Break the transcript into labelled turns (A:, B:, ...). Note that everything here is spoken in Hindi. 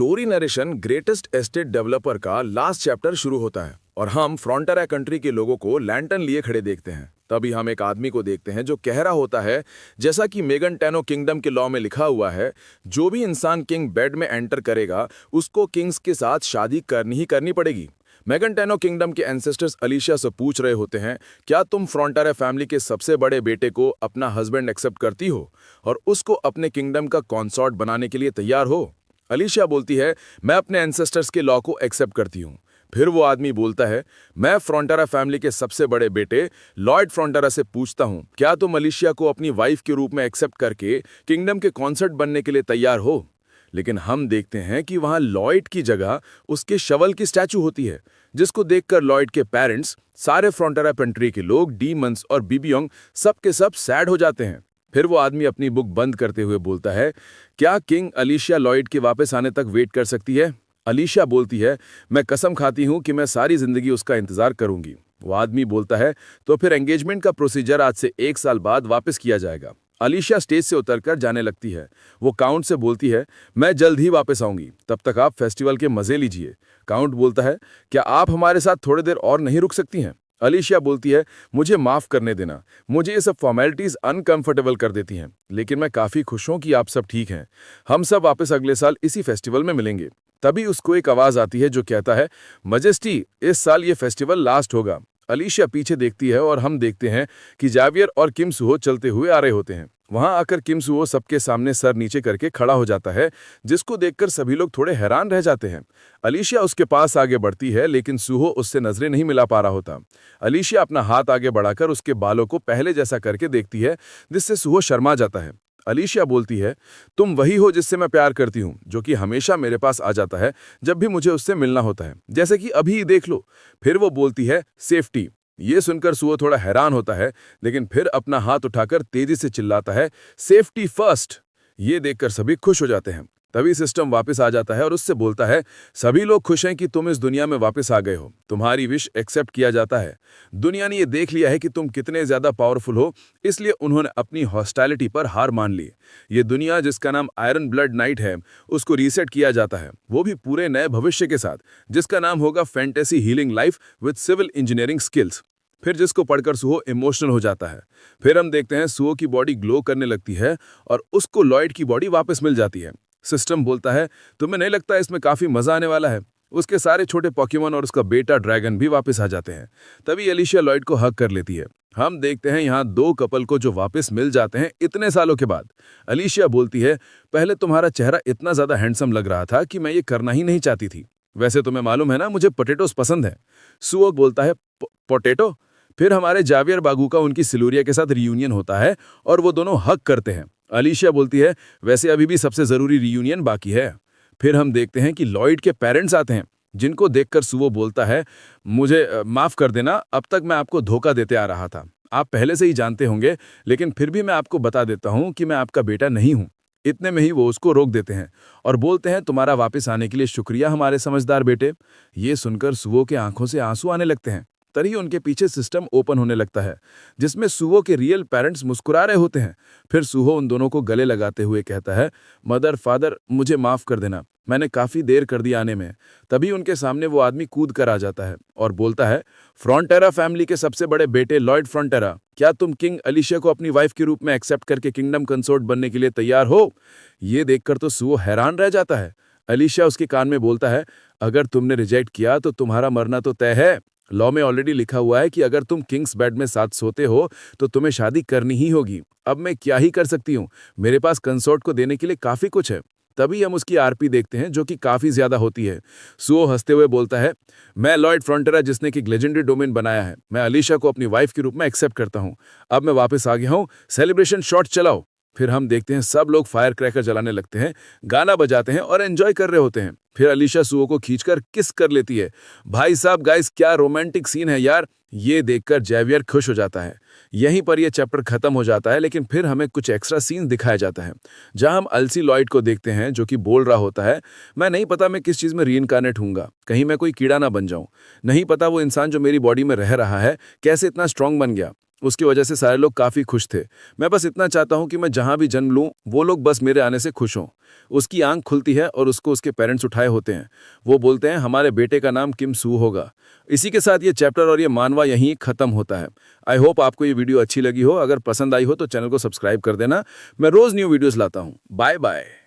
A: Story narration greatest estate developer का लास्ट चैप्टर शुरू होता है और हम फ्रंटियर कंट्री के लोगों को लैंटर्न लिए खड़े देखते हैं। तभी हम एक आदमी को देखते हैं जो कह रहा होता है, जैसा कि मेगन टेनो किंगडम के लॉ में लिखा हुआ है, जो भी इंसान किंग बेड में एंटर करेगा उसको किंग्स के साथ शादी करनी ही करनी पड़ेगी। मेगन टेनो किंगडम के एंसेस्टर्स अलीशिया से पूछ रहे होते हैं, क्या तुम फ्रंटियर फैमिली के सबसे बड़े बेटे को अपना हस्बैंड एक्सेप्ट करती हो और उसको अपने किंगडम का कॉन्सॉर्ट बनाने के लिए तैयार हो? अलीशिया बोलती है, मैं अपने एंसेस्टर्स के लॉ को एक्सेप्ट करती हूँ। फिर वो आदमी बोलता है, मैं फ्रंटियर फैमिली के सबसे बड़े बेटे लॉयड फ्रंटियर से पूछता हूँ, क्या तुम अलीशिया को अपनी वाइफ के रूप में एक्सेप्ट करके किंगडम के कॉन्सर्ट बनने के लिए तैयार हो? लेकिन हम देखते हैं कि वहां लॉयड की जगह उसके शवल की स्टैचू होती है, जिसको देखकर लॉयड के पेरेंट्स, सारे फ्रंटियर कंट्री के लोग, डीमंस और बीबियोंग सब के सब सैड हो जाते हैं। फिर वो आदमी अपनी बुक बंद करते हुए बोलता है, क्या किंग अलीशिया लॉयड के वापस आने तक वेट कर सकती है? अलीशिया बोलती है, मैं कसम खाती हूँ कि मैं सारी जिंदगी उसका इंतजार करूंगी। वो आदमी बोलता है, तो फिर एंगेजमेंट का प्रोसीजर आज से 1 साल बाद वापस किया जाएगा। अलीशिया स्टेज से उतरकर जाने लगती है। वो काउंट से बोलती है, मैं जल्द ही वापस आऊंगी, तब तक आप फेस्टिवल के मजे लीजिए। काउंट बोलता है, क्या आप हमारे साथ थोड़ी देर और नहीं रुक सकती हैं? अलीशिया बोलती है, मुझे माफ करने देना, मुझे ये सब फॉर्मेलिटीज अनकंफर्टेबल कर देती हैं, लेकिन मैं काफी खुश हूं कि आप सब ठीक हैं। हम सब वापस अगले साल इसी फेस्टिवल में मिलेंगे। तभी उसको एक आवाज आती है जो कहता है, मजेस्टी, इस साल ये फेस्टिवल लास्ट होगा। अलीशिया पीछे देखती है और हम देखते हैं कि जावियर और किम सुहो चलते हुए आ रहे होते हैं। वहां आकर किम सुहो सबके सामने सर नीचे करके खड़ा हो जाता है, जिसको देखकर सभी लोग थोड़े हैरान रह जाते हैं। अलीशिया उसके पास आगे बढ़ती है, लेकिन सुहो उससे नजरें नहीं मिला पा रहा होता। अलीशिया अपना हाथ आगे बढ़ाकर उसके बालों को पहले जैसा करके देखती है, जिससे सुहो शर्मा जाता है। अलीशिया बोलती है, तुम वही हो जिससे मैं प्यार करती हूँ, जो कि हमेशा मेरे पास आ जाता है जब भी मुझे उससे मिलना होता है, जैसे कि अभी ही देख लो। फिर वो बोलती है, सेफ्टी। ये सुनकर सुहो थोड़ा हैरान होता है, लेकिन फिर अपना हाथ उठाकर तेजी से चिल्लाता है, सेफ्टी फर्स्ट। ये देखकर सभी खुश हो जाते हैं। तभी सिस्टम वापस आ जाता है और उससे बोलता है, सभी लोग खुश हैं कि तुम इस दुनिया में वापस आ गए हो, तुम्हारी विश एक्सेप्ट किया जाता है। दुनिया ने ये देख लिया है कि तुम कितने ज्यादा पावरफुल हो, इसलिए उन्होंने अपनी हॉस्टाइलिटी पर हार मान ली। ये दुनिया जिसका नाम आयरन ब्लड नाइट है, उसको रीसेट किया जाता है, वो भी पूरे नए भविष्य के साथ, जिसका नाम होगा fantasy healing life with civil engineering skills. फिर जिसको पढ़कर सुहो इमोशनल हो जाता है। फिर हम देखते हैं सुहो की बॉडी ग्लो करने लगती है और उसको लॉयड की बॉडी वापस मिल जाती है। सिस्टम बोलता है, तुम्हें नहीं लगता इसमें काफी मजा आने वाला है? उसके सारे छोटे पॉकीमोन और उसका बेटा ड्रैगन भी वापस आ जाते हैं। तभी अलीशिया लॉयड को हक कर लेती है। हम देखते हैं यहाँ 2 कपल को जो वापस मिल जाते हैं इतने सालों के बाद। अलीशिया बोलती है, पहले तुम्हारा चेहरा इतना ज्यादा हैंडसम लग रहा था कि मैं ये करना ही नहीं चाहती थी। वैसे तुम्हें मालूम है ना, मुझे पोटैटोस पसंद है। सुओ बोलता है, पोटैटो? फिर हमारे जावियर बागू का उनकी सिलूरिया के साथ रियूनियन होता है और वो दोनों हक करते हैं। अलीशिया बोलती है, वैसे अभी भी सबसे जरूरी रियूनियन बाकी है। फिर हम देखते हैं कि लॉयड के पेरेंट्स आते हैं, जिनको देखकर सुवो बोलता है, मुझे माफ कर देना, अब तक मैं आपको धोखा देते आ रहा था। आप पहले से ही जानते होंगे, लेकिन फिर भी मैं आपको बता देता हूँ कि मैं आपका बेटा नहीं हूँ। इतने में ही वो उसको रोक देते हैं और बोलते हैं, तुम्हारा वापस आने के लिए शुक्रिया हमारे समझदार बेटे। ये सुनकर सुवो के आंखों से आंसू आने लगते हैं। तभी उनके पीछे सिस्टम ओपन होने लगता है, जिसमें सुहो के रियल पेरेंट्स मुस्कुरा रहे होते हैं। फिर सुहो उन दोनों को गले लगाते हुए कहता है, मदर फादर, मुझे माफ कर देना, मैंने काफी देर कर दी आने में। तभी उनके सामने वो आदमी कूद कर आ जाता है और बोलता है, फ्रंटियर फैमिली के सबसे बड़े बेटे लॉयड फ्रंटियर, क्या तुम किंग अलीशिया को अपनी वाइफ के रूप में एक्सेप्ट करके किंगडम कंसोर्ट बनने के लिए तैयार हो? ये देखकर तो सुहो हैरान रह जाता है। अलीशिया उसके कान में बोलता है, अगर तुमने रिजेक्ट किया तो तुम्हारा मरना तो तय है। लॉ में ऑलरेडी लिखा हुआ है कि अगर तुम किंग्स बेड में साथ सोते हो तो तुम्हें शादी करनी ही होगी। अब मैं क्या ही कर सकती हूँ, मेरे पास कंसोर्ट को देने के लिए काफी कुछ है। तभी हम उसकी आरपी देखते हैं, जो कि काफी ज्यादा होती है। सुओ हंसते हुए बोलता है, मैं लॉयड फ्रंटियर जिसने कि लेजेंडरी डोमेन बनाया है, मैं अलीशा को अपनी वाइफ के रूप में एक्सेप्ट करता हूँ। अब मैं वापस आ गया हूँ, सेलिब्रेशन शॉट चलाओ। फिर हम देखते हैं सब लोग फायर क्रैकर जलाने लगते हैं, गाना बजाते हैं और एंजॉय कर रहे होते हैं। फिर अलीशा सुओ को खींचकर किस कर लेती है। भाई साहब गाइस, क्या रोमांटिक सीन है यार। ये देखकर जैवियर खुश हो जाता है। यहीं पर यह चैप्टर खत्म हो जाता है, लेकिन फिर हमें कुछ एक्स्ट्रा सीन दिखाया जाता है, जहां हम अलसी लॉयड को देखते हैं, जो कि बोल रहा होता है, मैं नहीं पता मैं किस चीज में रीइंकार्नेट हूंगा, कहीं मैं कोई कीड़ा ना बन जाऊं। नहीं पता वो इंसान जो मेरी बॉडी में रह रहा है कैसे इतना स्ट्रांग बन गया।
B: उसकी वजह से सारे लोग काफ़ी खुश थे। मैं बस इतना चाहता हूँ कि मैं जहाँ भी जन्म लूँ, वो लोग बस मेरे आने से खुश हों। उसकी आंख खुलती है और उसको उसके पेरेंट्स उठाए होते हैं। वो बोलते हैं हमारे बेटे का नाम किम सू होगा। इसी के साथ ये चैप्टर और ये मानवा यहीं ख़त्म होता है। आई होप आपको ये वीडियो अच्छी लगी हो। अगर पसंद आई हो तो चैनल को सब्सक्राइब कर देना। मैं रोज़ न्यू वीडियोज़ लाता हूँ। Bye bye.